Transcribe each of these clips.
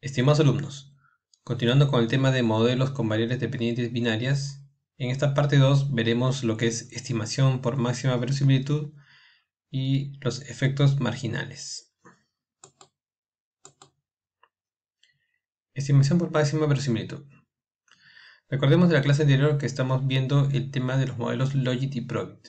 Estimados alumnos, continuando con el tema de modelos con variables dependientes binarias, en esta parte 2 veremos lo que es estimación por máxima verosimilitud y los efectos marginales. Estimación por máxima verosimilitud. Recordemos de la clase anterior que estamos viendo el tema de los modelos Logit y Probit,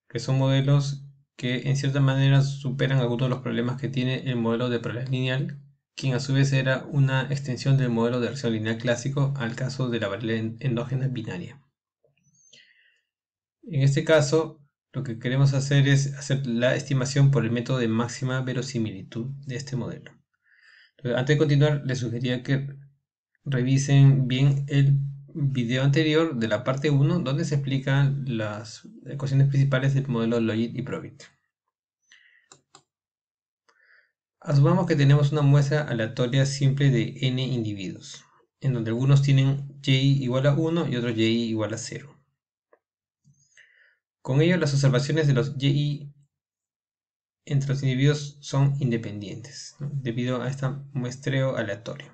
que son modelos que en cierta manera superan algunos de los problemas que tiene el modelo de probabilidad lineal, quien a su vez era una extensión del modelo de regresión lineal clásico al caso de la variable endógena binaria. En este caso, lo que queremos hacer es hacer la estimación por el método de máxima verosimilitud de este modelo. Entonces, antes de continuar, les sugeriría que revisen bien el video anterior de la parte 1, donde se explican las ecuaciones principales del modelo Logit y Probit. Asumamos que tenemos una muestra aleatoria simple de n individuos, en donde algunos tienen y igual a 1 y otros y igual a 0. Con ello, las observaciones de los y entre los individuos son independientes, ¿no?, debido a este muestreo aleatorio.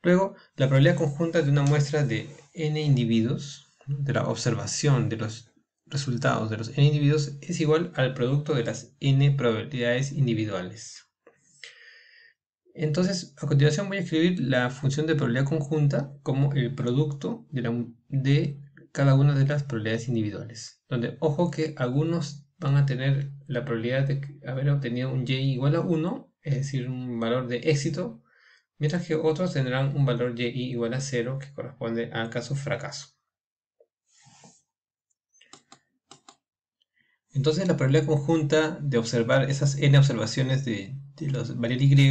Luego, la probabilidad conjunta de una muestra de n individuos, ¿no?, de la observación de los resultados de los n individuos, es igual al producto de las n probabilidades individuales. Entonces, a continuación voy a escribir la función de probabilidad conjunta como el producto de cada una de las probabilidades individuales, donde ojo que algunos van a tener la probabilidad de haber obtenido un y igual a 1, es decir, un valor de éxito, mientras que otros tendrán un valor y igual a 0, que corresponde al caso fracaso. Entonces la probabilidad conjunta de observar esas n observaciones de los variable y,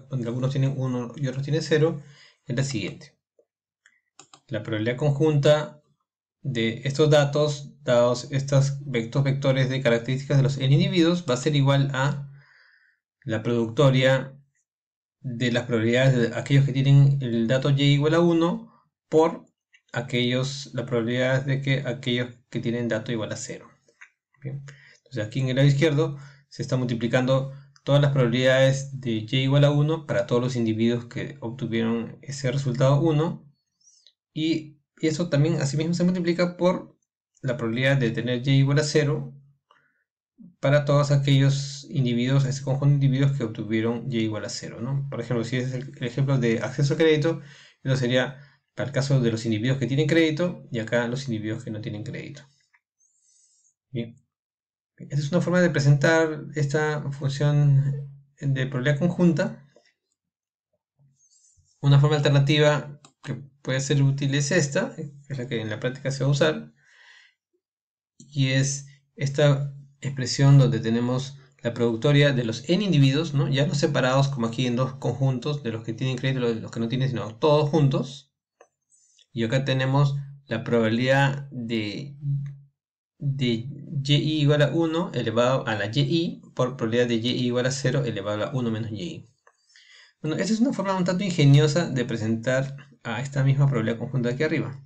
donde algunos tienen 1 y otros tienen 0, es la siguiente. La probabilidad conjunta de estos datos, dados estos vectores de características de los n individuos, va a ser igual a la productoria de las probabilidades de aquellos que tienen el dato y igual a 1 por la probabilidad de que aquellos que tienen dato igual a 0. Bien. Entonces aquí en el lado izquierdo se está multiplicando todas las probabilidades de y igual a 1 para todos los individuos que obtuvieron ese resultado 1, y eso también asimismo se multiplica por la probabilidad de tener y igual a 0 para todos aquellos individuos, ese conjunto de individuos que obtuvieron y igual a 0, ¿no? Por ejemplo, si es el ejemplo de acceso a crédito, eso sería para el caso de los individuos que tienen crédito y acá los individuos que no tienen crédito. Bien. Esta es una forma de presentar esta función de probabilidad conjunta. Una forma alternativa que puede ser útil es esta, que es la que en la práctica se va a usar, y es esta expresión donde tenemos la productoria de los n individuos, ¿no?, ya no separados como aquí en dos conjuntos, de los que tienen crédito y los que no tienen, sino todos juntos. Y acá tenemos la probabilidad de y igual a 1 elevado a la y por probabilidad de y igual a 0 elevado a 1 menos y. Bueno, esta es una forma un tanto ingeniosa de presentar a esta misma probabilidad conjunta de aquí arriba.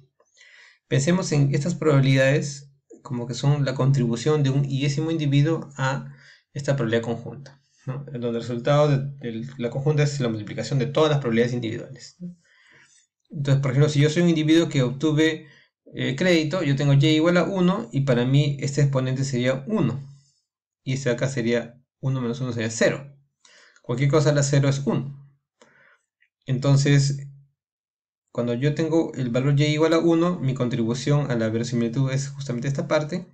Pensemos en estas probabilidades como que son la contribución de un y-ésimo individuo a esta probabilidad conjunta, ¿no?, donde el resultado de la conjunta es la multiplicación de todas las probabilidades individuales. Entonces, por ejemplo, si yo soy un individuo que obtuve crédito, yo tengo y igual a 1 y para mí este exponente sería 1. Y este de acá sería 1 menos 1 sería 0. Cualquier cosa a la 0 es 1. Entonces, cuando yo tengo el valor y igual a 1, mi contribución a la verosimilitud es justamente esta parte.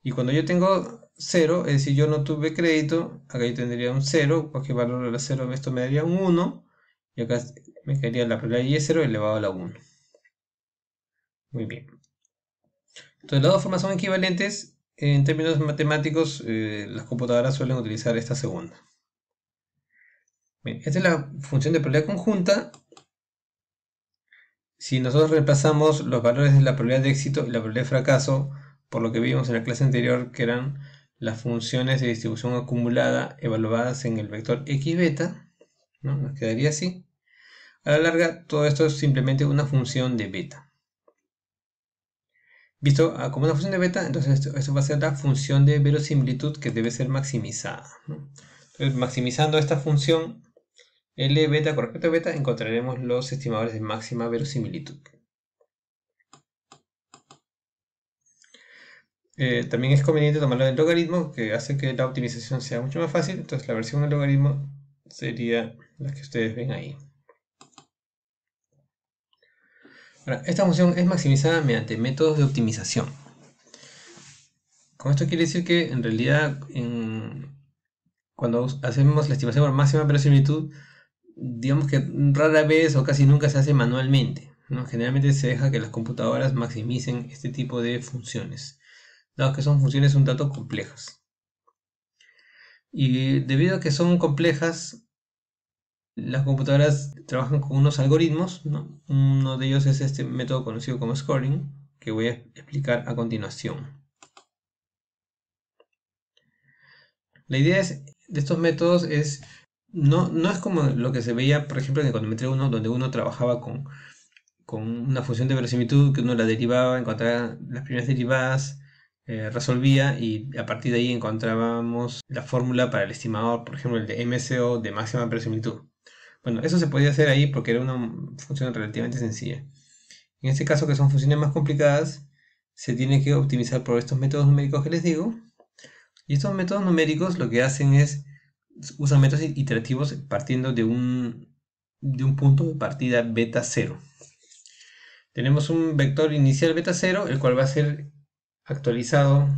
Y cuando yo tengo 0, es decir, yo no tuve crédito, acá yo tendría un 0, cualquier valor a la 0, esto me daría un 1. Y acá me quedaría la probabilidad de y es 0 elevado a la 1. Muy bien. Entonces las dos formas son equivalentes. En términos matemáticos, las computadoras suelen utilizar esta segunda. Bien, esta es la función de probabilidad conjunta. Si nosotros reemplazamos los valores de la probabilidad de éxito y la probabilidad de fracaso por lo que vimos en la clase anterior, que eran las funciones de distribución acumulada evaluadas en el vector x beta, ¿no?, nos quedaría así. A la larga, todo esto es simplemente una función de beta. Visto como una función de beta, entonces esto va a ser la función de verosimilitud que debe ser maximizada, ¿no? Entonces, maximizando esta función, L beta con respecto a beta encontraremos los estimadores de máxima verosimilitud. También es conveniente tomarlo del logaritmo, que hace que la optimización sea mucho más fácil. Entonces la versión del logaritmo sería la que ustedes ven ahí. Ahora, esta función es maximizada mediante métodos de optimización. Con esto quiere decir que en realidad cuando hacemos la estimación por máxima verosimilitud, digamos que rara vez o casi nunca se hace manualmente, ¿no? Generalmente se deja que las computadoras maximicen este tipo de funciones, dado que son funciones un tanto complejas. Y debido a que son complejas, las computadoras trabajan con unos algoritmos, ¿no? Uno de ellos es este método conocido como scoring, que voy a explicar a continuación. La idea de estos métodos no es como lo que se veía, por ejemplo, en Econometría 1, donde uno trabajaba con una función de verosimilitud, que uno la derivaba, encontraba las primeras derivadas, resolvía y a partir de ahí encontrábamos la fórmula para el estimador, por ejemplo, el de MCO de máxima verosimilitud. Bueno, eso se podía hacer ahí porque era una función relativamente sencilla. En este caso, que son funciones más complicadas, se tiene que optimizar por estos métodos numéricos que les digo. Y estos métodos numéricos lo que hacen es usan métodos iterativos partiendo de un punto de partida beta 0. Tenemos un vector inicial beta 0, el cual va a ser actualizado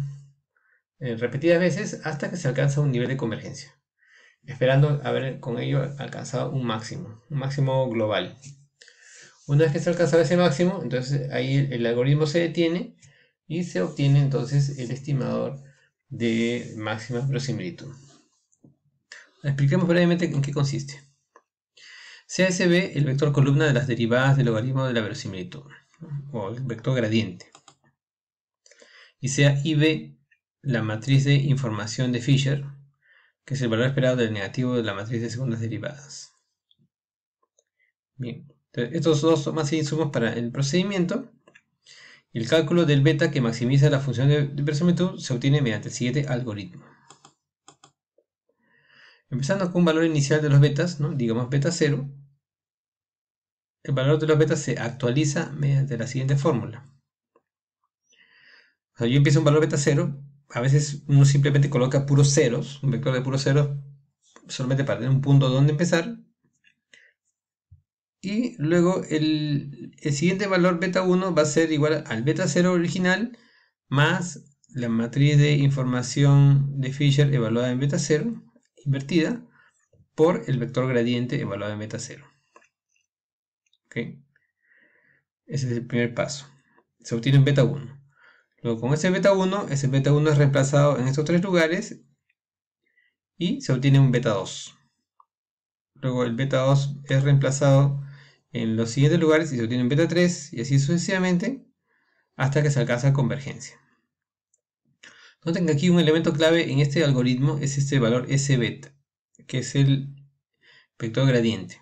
repetidas veces hasta que se alcanza un nivel de convergencia, esperando haber con ello alcanzado un máximo global. Una vez que se alcanza ese máximo, entonces ahí el algoritmo se detiene y se obtiene entonces el estimador de máxima verosimilitud. Expliquemos brevemente en qué consiste. Sea SB el vector columna de las derivadas del logaritmo de la verosimilitud, o el vector gradiente, y sea IB la matriz de información de Fisher, que es el valor esperado del negativo de la matriz de segundas derivadas. Bien, entonces, estos dos son más insumos para el procedimiento. Y el cálculo del beta que maximiza la función de verosimilitud se obtiene mediante el siguiente algoritmo. Empezando con un valor inicial de los betas, ¿no? Digamos beta 0, el valor de los betas se actualiza mediante la siguiente fórmula. O sea, yo empiezo un valor beta 0, a veces uno simplemente coloca puros ceros, un vector de puros ceros, solamente para tener un punto donde empezar. Y luego el siguiente valor beta 1 va a ser igual al beta 0 original más la matriz de información de Fisher evaluada en beta 0, invertida, por el vector gradiente evaluado en beta 0. ¿Okay? Ese es el primer paso. Se obtiene un beta 1. Luego con ese beta 1 es reemplazado en estos tres lugares y se obtiene un beta 2. Luego el beta 2 es reemplazado en los siguientes lugares y se obtiene un beta 3 y así sucesivamente hasta que se alcanza convergencia. Noten que aquí un elemento clave en este algoritmo es este valor S beta, que es el vector gradiente.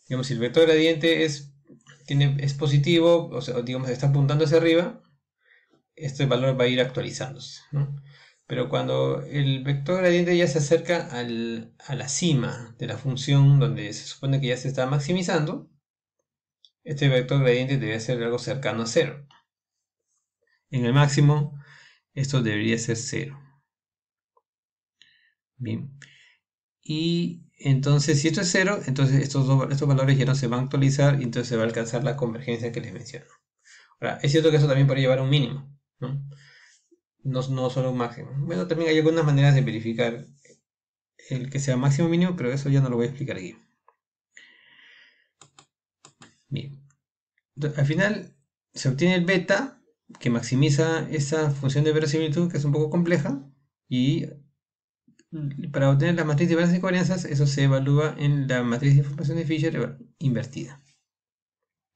Digamos, si el vector gradiente es positivo, o sea, digamos, está apuntando hacia arriba, este valor va a ir actualizándose, ¿no? Pero cuando el vector gradiente ya se acerca a la cima de la función donde se supone que ya se está maximizando, este vector gradiente debe ser algo cercano a 0. En el máximo, esto debería ser 0. Bien. Y entonces, si esto es 0, entonces estos valores ya no se van a actualizar y entonces se va a alcanzar la convergencia que les menciono. Ahora, es cierto que eso también podría llevar a un mínimo, ¿no? No solo un máximo. Bueno, también hay algunas maneras de verificar el que sea máximo o mínimo, pero eso ya no lo voy a explicar aquí. Bien. Entonces, al final se obtiene el beta, que maximiza esa función de verosimilitud, que es un poco compleja, y para obtener la matriz de varianzas y covarianzas, eso se evalúa en la matriz de información de Fisher invertida,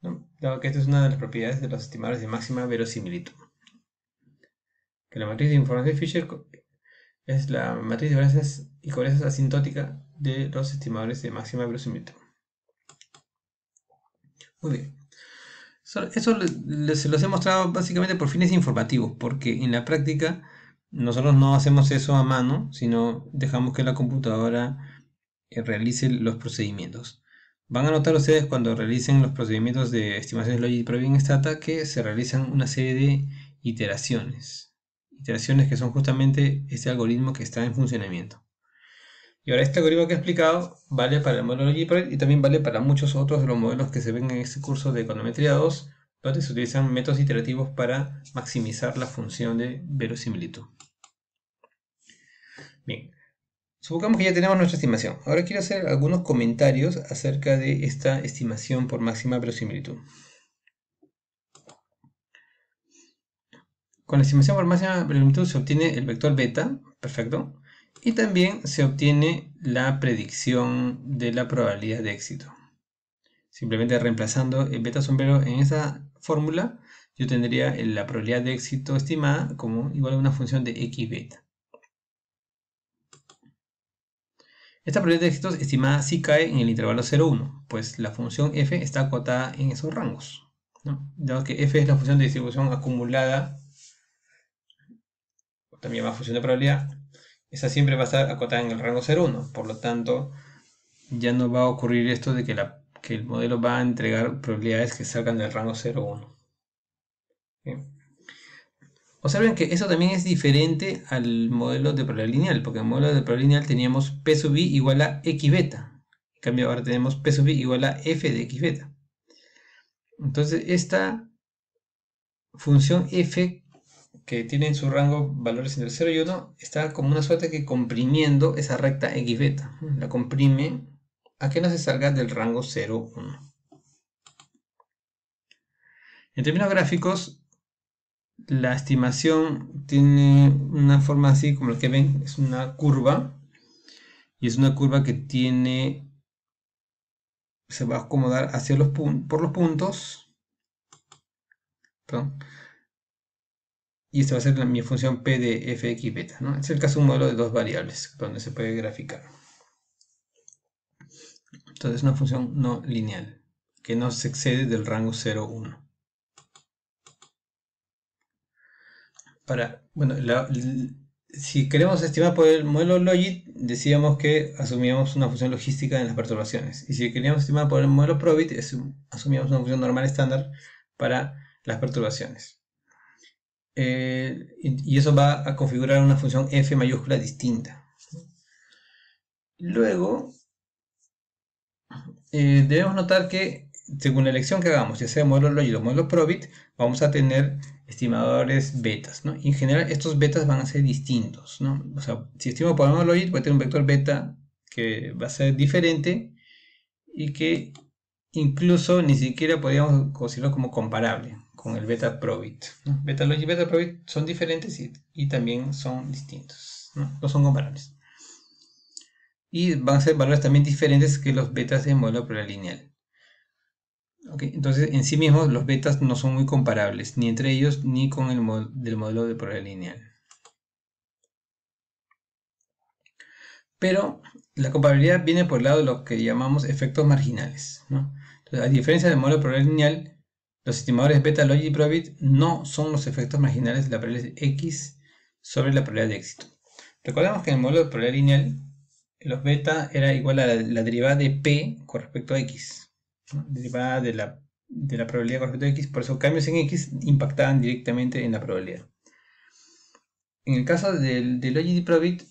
¿no? Dado que esta es una de las propiedades de los estimadores de máxima verosimilitud. Que la matriz de información de Fisher es la matriz de varianzas y covarianzas asintótica de los estimadores de máxima verosimilitud. Muy bien. Eso se los he mostrado básicamente por fines informativos, porque en la práctica nosotros no hacemos eso a mano, sino dejamos que la computadora realice los procedimientos. Van a notar ustedes cuando realicen los procedimientos de estimaciones Logit Probit en Stata que se realizan una serie de iteraciones. Iteraciones que son justamente este algoritmo que está en funcionamiento. Y ahora este algoritmo que he explicado vale para el modelo Logit Probit y también vale para muchos otros de los modelos que se ven en este curso de Econometría 2, donde se utilizan métodos iterativos para maximizar la función de verosimilitud. Bien. Supongamos que ya tenemos nuestra estimación. Ahora quiero hacer algunos comentarios acerca de esta estimación por máxima verosimilitud. Con la estimación por máxima verosimilitud se obtiene el vector beta, perfecto, y también se obtiene la predicción de la probabilidad de éxito. Simplemente reemplazando el beta sombrero en esa fórmula, yo tendría la probabilidad de éxito estimada como igual a una función de x beta. Esta probabilidad de éxito estimada sí cae en el intervalo 0,1, pues la función f está acotada en esos rangos, ¿no? Dado que f es la función de distribución acumulada, también llamada función de probabilidad, esa siempre va a estar acotada en el rango 0,1. Por lo tanto, ya no va a ocurrir esto de que el modelo va a entregar probabilidades que salgan del rango 0,1. ¿Bien? Observen que eso también es diferente al modelo de probabilidad lineal, porque en el modelo de probabilidad lineal teníamos P sub i igual a x beta. En cambio ahora tenemos P sub i igual a f de x beta. Entonces esta función f, que tiene en su rango valores entre 0 y 1, está como una suerte que comprimiendo esa recta x beta. La comprime a que no se salga del rango 0, 1. En términos gráficos, la estimación tiene una forma así como la que ven, es una curva, y es una curva que se va a acomodar hacia por los puntos, perdón, y esta va a ser mi función p de f de x beta, ¿no? Este es el caso de un modelo de dos variables, donde se puede graficar. Entonces es una función no lineal, que no se excede del rango 0, 1. Bueno, si queremos estimar por el modelo Logit, decíamos que asumíamos una función logística en las perturbaciones. Y si queríamos estimar por el modelo Probit, asumíamos una función normal estándar para las perturbaciones. Y eso va a configurar una función f mayúscula distinta. Luego, debemos notar que según la elección que hagamos, ya sea modelo Logit o modelo Probit, vamos a tener estimadores betas, ¿no? Y en general estos betas van a ser distintos, ¿no? O sea, si estimo por el modelo Logit, voy a tener un vector beta que va a ser diferente y que incluso ni siquiera podríamos considerarlo como comparable con el beta Probit, ¿no? Beta Logit y beta Probit son diferentes y también son distintos, ¿no? No son comparables. Y van a ser valores también diferentes que los betas del modelo probabilidad lineal. Okay, entonces en sí mismos los betas no son muy comparables, ni entre ellos ni con el del modelo de probabilidad lineal. Pero la comparabilidad viene por el lado de lo que llamamos efectos marginales, ¿no? Entonces, a diferencia del modelo de probabilidad lineal, los estimadores beta, logit y probit no son los efectos marginales de la probabilidad x sobre la probabilidad de éxito. Recordemos que en el modelo de probabilidad lineal, los beta era igual a la derivada de p con respecto a x, ¿no? Derivada de la probabilidad con respecto a x, por eso cambios en x impactaban directamente en la probabilidad. En el caso de logit y probit,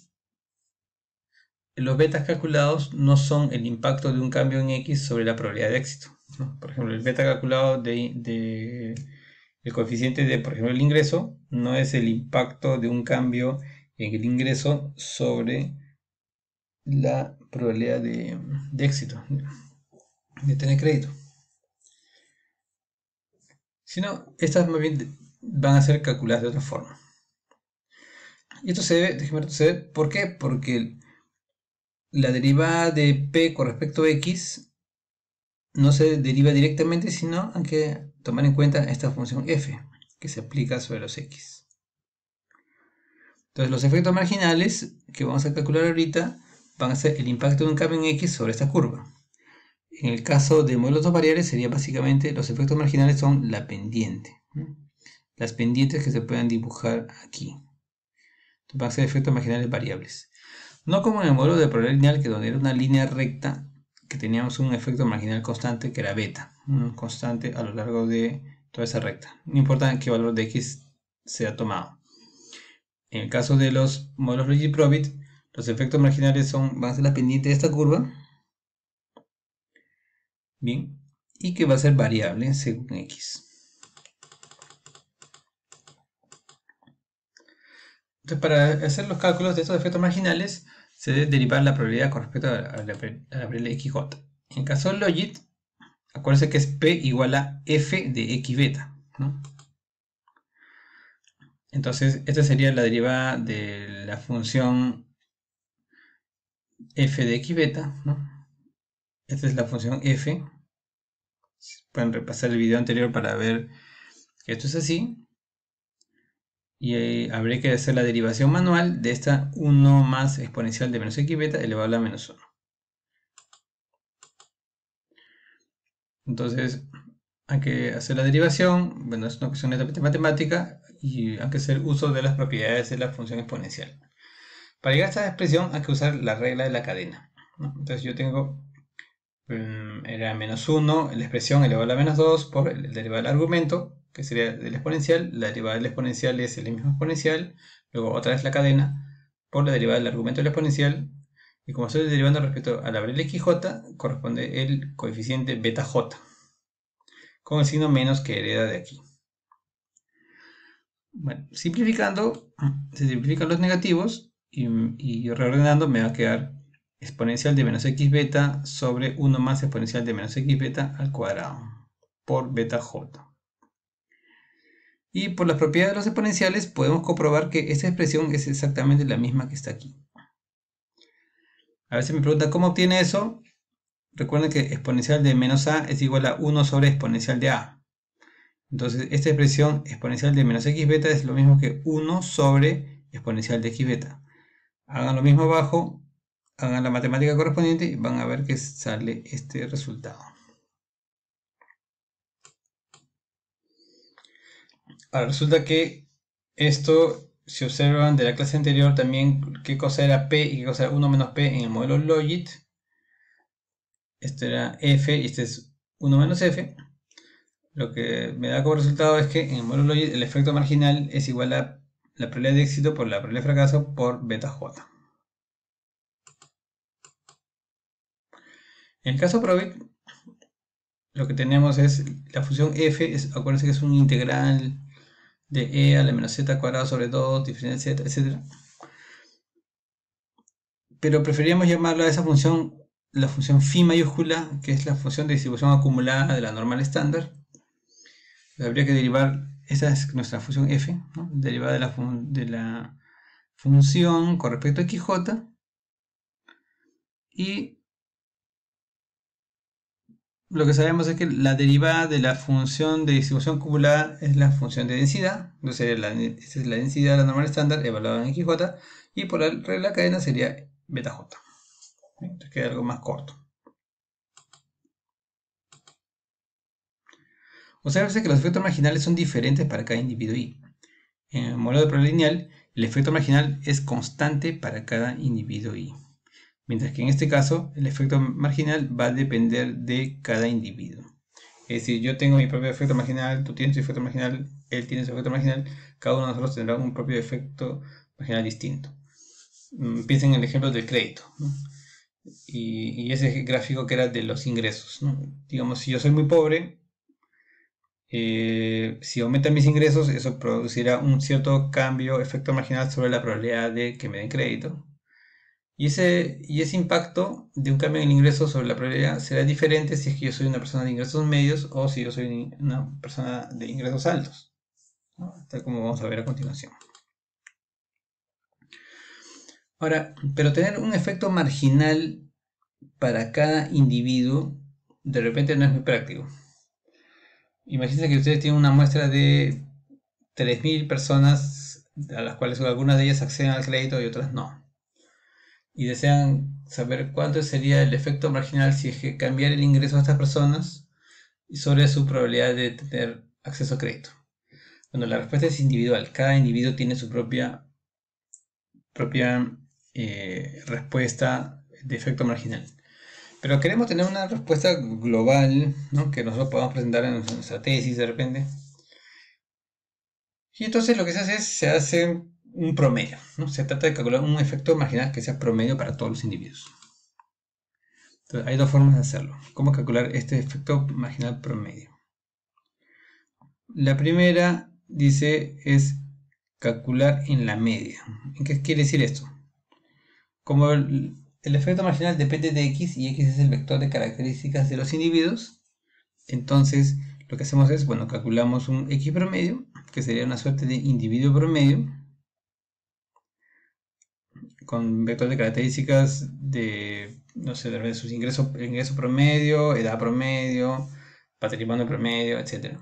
los betas calculados no son el impacto de un cambio en x sobre la probabilidad de éxito, ¿no? Por ejemplo, el beta calculado el coeficiente de, por ejemplo, el ingreso no es el impacto de un cambio en el ingreso sobre la probabilidad de éxito, de tener crédito. Sino, estas más bien van a ser calculadas de otra forma. Y esto se debe, déjeme retroceder, ¿por qué? Porque la derivada de p con respecto a x no se deriva directamente, sino hay que tomar en cuenta esta función f, que se aplica sobre los x. Entonces los efectos marginales que vamos a calcular ahorita van a ser el impacto de un cambio en x sobre esta curva. En el caso de modelos de dos variables sería básicamente los efectos marginales son la pendiente, ¿no? Las pendientes que se puedan dibujar aquí. Entonces van a ser efectos marginales variables. No como en el modelo de probabilidad lineal, que donde era una línea recta, que teníamos un efecto marginal constante que era beta, un constante a lo largo de toda esa recta, no importa qué valor de x sea tomado. En el caso de los modelos Logit-Probit, los efectos marginales van a ser la pendiente de esta curva, bien, y que va a ser variable según x. Entonces, para hacer los cálculos de estos efectos marginales, se debe derivar la probabilidad con respecto a la probabilidad xj. En el caso del Logit, acuérdense que es P igual a F de x beta, ¿no? Entonces, esta sería la derivada de la función f de x beta, ¿no? Esta es la función f. Pueden repasar el video anterior para ver que esto es así. Y habría que hacer la derivación manual de esta 1 más exponencial de menos x beta elevado a la menos 1. Entonces, hay que hacer la derivación. Bueno, es una cuestión netamente matemática y hay que hacer uso de las propiedades de la función exponencial. Para llegar a esta expresión hay que usar la regla de la cadena, ¿no? Entonces yo tengo, era menos 1, la expresión elevado a la menos 2 por el derivado del argumento, que sería del exponencial. La derivada del exponencial es el mismo exponencial. Luego otra vez la cadena por la derivada del argumento del exponencial. Y como estoy derivando respecto a la variable xj, corresponde el coeficiente beta j, con el signo menos que hereda de aquí. Bueno, simplificando, se simplifican los negativos y reordenando me va a quedar exponencial de menos x beta sobre 1 más exponencial de menos x beta al cuadrado por beta j. Y por las propiedades de los exponenciales podemos comprobar que esta expresión es exactamente la misma que está aquí. A veces me preguntan cómo obtiene eso. Recuerden que exponencial de menos a es igual a 1 sobre exponencial de a. Entonces esta expresión exponencial de menos x beta es lo mismo que 1 sobre exponencial de x beta. Hagan lo mismo abajo, hagan la matemática correspondiente y van a ver que sale este resultado. Ahora resulta que esto, si observan de la clase anterior también qué cosa era P y qué cosa era 1 menos P en el modelo Logit. Esto era F y este es 1 menos F. Lo que me da como resultado es que en el modelo Logit el efecto marginal es igual a la probabilidad de éxito por la probabilidad de fracaso por beta j. En el caso Probit, lo que tenemos es la función f, acuérdense que es un integral de e a la menos z cuadrado sobre 2, diferencia z, etc. Pero preferíamos llamarla a esa función la función phi mayúscula, que es la función de distribución acumulada de la normal estándar. Habría que derivar, esa es nuestra función f, ¿no? Derivada de la función con respecto a xj. Y lo que sabemos es que la derivada de la función de distribución acumulada es la función de densidad. Entonces esta es la densidad de la normal estándar evaluada en xj. Y por la regla de la cadena sería beta j. Entonces queda algo más corto. Observe que los efectos marginales son diferentes para cada individuo i. En el modelo de probabilidad lineal, el efecto marginal es constante para cada individuo i. Mientras que en este caso, el efecto marginal va a depender de cada individuo. Es decir, yo tengo mi propio efecto marginal, tú tienes tu efecto marginal, él tiene su efecto marginal, cada uno de nosotros tendrá un propio efecto marginal distinto. Piensen en el ejemplo del crédito, ¿no? Y ese gráfico que era de los ingresos, ¿no? Digamos, si yo soy muy pobre, si aumentan mis ingresos, eso producirá un cierto cambio, efecto marginal sobre la probabilidad de que me den crédito. Y ese impacto de un cambio en el ingreso sobre la probabilidad será diferente si es que yo soy una persona de ingresos medios o si yo soy una persona de ingresos altos, ¿no? Tal como vamos a ver a continuación. Ahora, pero tener un efecto marginal para cada individuo de repente no es muy práctico. Imagínense que ustedes tienen una muestra de 3.000 personas a las cuales algunas de ellas acceden al crédito y otras no. Y desean saber cuánto sería el efecto marginal si es que cambiar el ingreso de estas personas y sobre su probabilidad de tener acceso a crédito. Bueno, la respuesta es individual. Cada individuo tiene su propia respuesta de efecto marginal. Pero queremos tener una respuesta global, ¿no? Que nosotros podamos presentar en nuestra tesis de repente. Y entonces lo que se hace un promedio, ¿no? Se trata de calcular un efecto marginal que sea promedio para todos los individuos. Entonces, hay dos formas de hacerlo. ¿Cómo calcular este efecto marginal promedio? La primera, dice, es calcular en la media. ¿Qué quiere decir esto? Como el efecto marginal depende de x y x es el vector de características de los individuos, entonces lo que hacemos es, bueno, calculamos un x promedio, que sería una suerte de individuo promedio, con vector de características de, no sé, de sus ingreso promedio, edad promedio, patrimonio promedio, etc.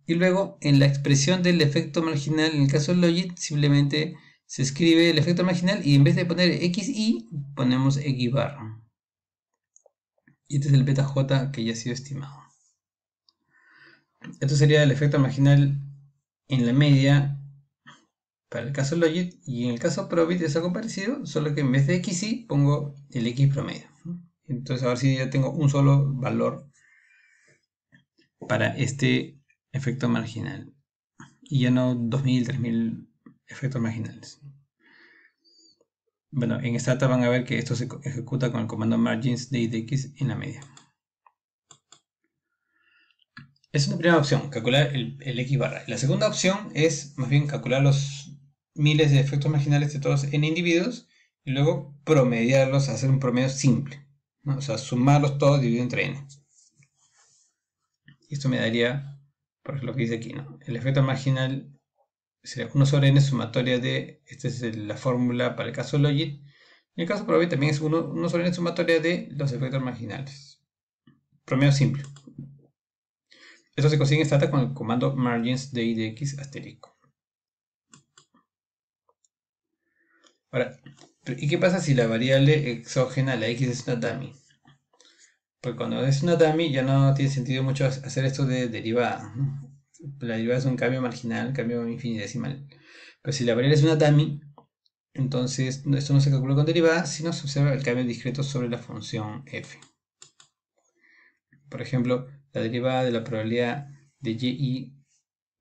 Y luego, en la expresión del efecto marginal, en el caso del logit, simplemente se escribe el efecto marginal y en vez de poner xi, ponemos x barra. Y este es el beta j que ya ha sido estimado. Esto sería el efecto marginal en la media para el caso logit, y en el caso probit es algo parecido, solo que en vez de xi pongo el x promedio. Entonces ahora sí ya tengo un solo valor para este efecto marginal y ya no 2000, 3000 efectos marginales. Bueno, en Stata van a ver que esto se ejecuta con el comando margins de x en la media. Es una primera opción, calcular el x barra. La segunda opción es más bien calcular los miles de efectos marginales de todos en individuos y luego promediarlos, hacer un promedio simple, ¿no? O sea, sumarlos todos dividido entre n. Y esto me daría, por lo que dice aquí, ¿no? El efecto marginal sería 1 sobre n sumatoria de, esta es la fórmula para el caso logit, y el caso probit también es 1 sobre n sumatoria de los efectos marginales. Promedio simple. Esto se consigue en Stata con el comando margins de i de x asterisco. Ahora, ¿y qué pasa si la variable exógena, la x, es una dummy? Pues cuando es una dummy ya no tiene sentido mucho hacer esto de derivada, ¿no? La derivada es un cambio marginal, cambio infinitesimal. Pero si la variable es una dummy, entonces esto no se calcula con derivada, sino se observa el cambio discreto sobre la función f. Por ejemplo, la derivada de la probabilidad de y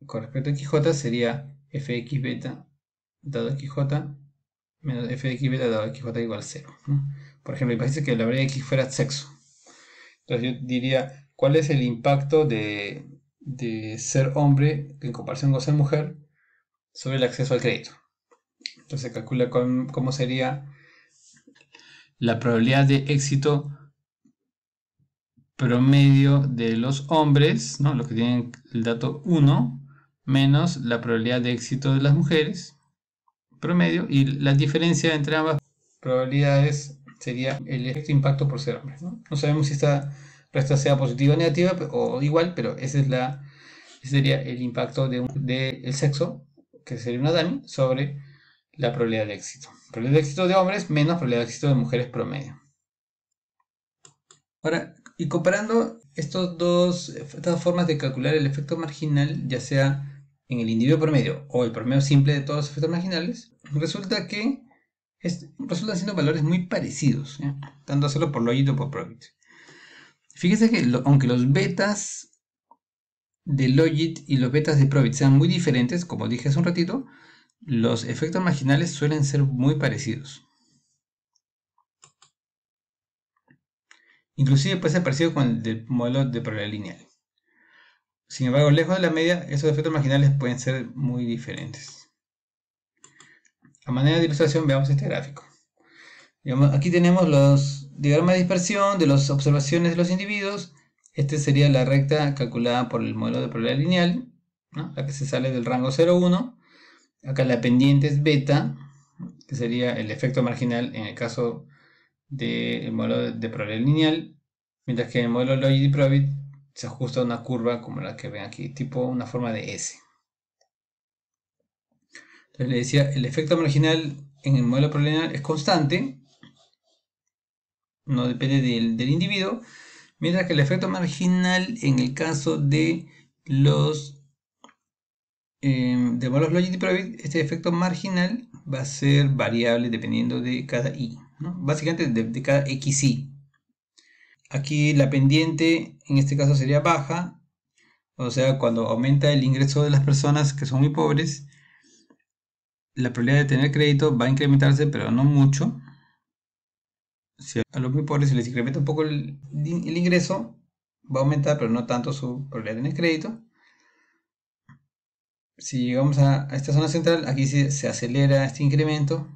con respecto a xj sería fx beta dado xj menos f de x beta dado xj igual a 0, ¿no? Por ejemplo, imagínense que la variable de x fuera sexo. Entonces yo diría, ¿cuál es el impacto de ser hombre en comparación con ser mujer sobre el acceso al crédito? Entonces se calcula cómo sería la probabilidad de éxito promedio de los hombres, ¿no? Los que tienen el dato 1, menos la probabilidad de éxito de las mujeres, promedio, y la diferencia entre ambas probabilidades sería el efecto impacto por ser hombre, ¿no? No sabemos si esta respuesta sea positiva o negativa o igual, pero ese sería el impacto del sexo, que sería una dummy, sobre la probabilidad de éxito. Probabilidad de éxito de hombres menos probabilidad de éxito de mujeres promedio. Ahora, y comparando estas dos formas de calcular el efecto marginal, ya sea en el individuo promedio o el promedio simple de todos los efectos marginales, resulta que resultan siendo valores muy parecidos, ¿eh? Tanto hacerlo por logit o por probit. Fíjese que aunque los betas de logit y los betas de probit sean muy diferentes, como dije hace un ratito, los efectos marginales suelen ser muy parecidos. Inclusive puede ser parecido con el del modelo de probabilidad lineal. Sin embargo, lejos de la media, esos efectos marginales pueden ser muy diferentes. A manera de ilustración, veamos este gráfico. Aquí tenemos los diagramas de dispersión de las observaciones de los individuos. Esta sería la recta calculada por el modelo de probabilidad lineal, ¿no? La que se sale del rango 0,1. Acá la pendiente es beta, que sería el efecto marginal en el caso del modelo de probabilidad lineal, mientras que en el modelo logit y probit se ajusta una curva como la que ven aquí, tipo una forma de S. Entonces le decía, el efecto marginal en el modelo probabilidad lineal es constante, no depende del individuo, mientras que el efecto marginal en el caso de los modelos logit y probit, este efecto marginal va a ser variable dependiendo de cada i, ¿no? Básicamente de cada xi. Aquí la pendiente en este caso sería baja, o sea, cuando aumenta el ingreso de las personas que son muy pobres, la probabilidad de tener crédito va a incrementarse, pero no mucho. Si a los muy pobres se les incrementa un poco el ingreso, va a aumentar, pero no tanto su probabilidad de tener crédito. Si llegamos a esta zona central, aquí se acelera este incremento.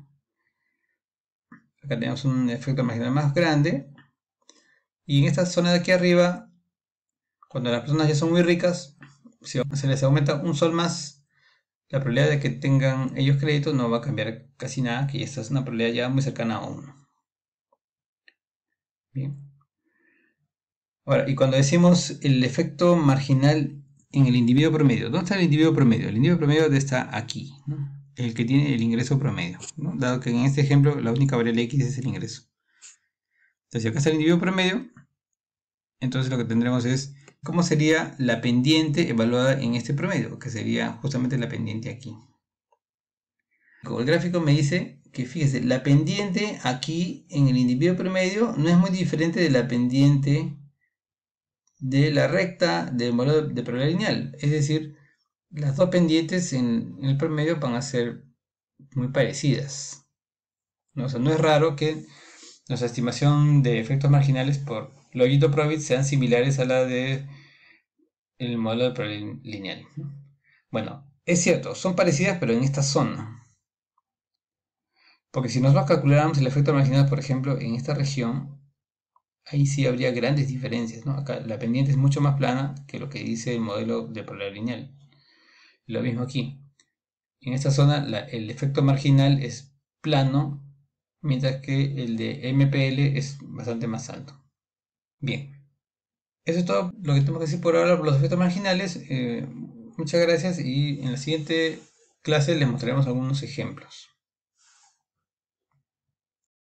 Acá tenemos un efecto marginal más grande. Y en esta zona de aquí arriba, cuando las personas ya son muy ricas, si se les aumenta un sol más, la probabilidad de que tengan ellos crédito no va a cambiar casi nada, que esta es una probabilidad ya muy cercana a 1. Bien. Ahora, y cuando decimos el efecto marginal en el individuo promedio, ¿dónde está el individuo promedio? El individuo promedio está aquí, ¿no? El que tiene el ingreso promedio, ¿no? Dado que en este ejemplo la única variable x es el ingreso. Entonces, si acá está el individuo promedio, entonces lo que tendremos es cómo sería la pendiente evaluada en este promedio, que sería justamente la pendiente aquí. El gráfico me dice que, fíjese, la pendiente aquí en el individuo promedio no es muy diferente de la pendiente de la recta del modelo de probabilidad lineal. Es decir, las dos pendientes en el promedio van a ser muy parecidas, ¿no? O sea, no es raro que nuestra estimación de efectos marginales por Logito-Probit sean similares a la de el modelo de probabilidad lineal, ¿no? Bueno, es cierto, son parecidas, pero en esta zona. Porque si nosotros calculáramos el efecto marginal, por ejemplo, en esta región, ahí sí habría grandes diferencias, ¿no? Acá la pendiente es mucho más plana que lo que dice el modelo de probabilidad lineal. Lo mismo aquí. En esta zona el efecto marginal es plano, mientras que el de MPL es bastante más alto. Bien. Eso es todo lo que tengo que decir por ahora por los efectos marginales. Muchas gracias y en la siguiente clase les mostraremos algunos ejemplos.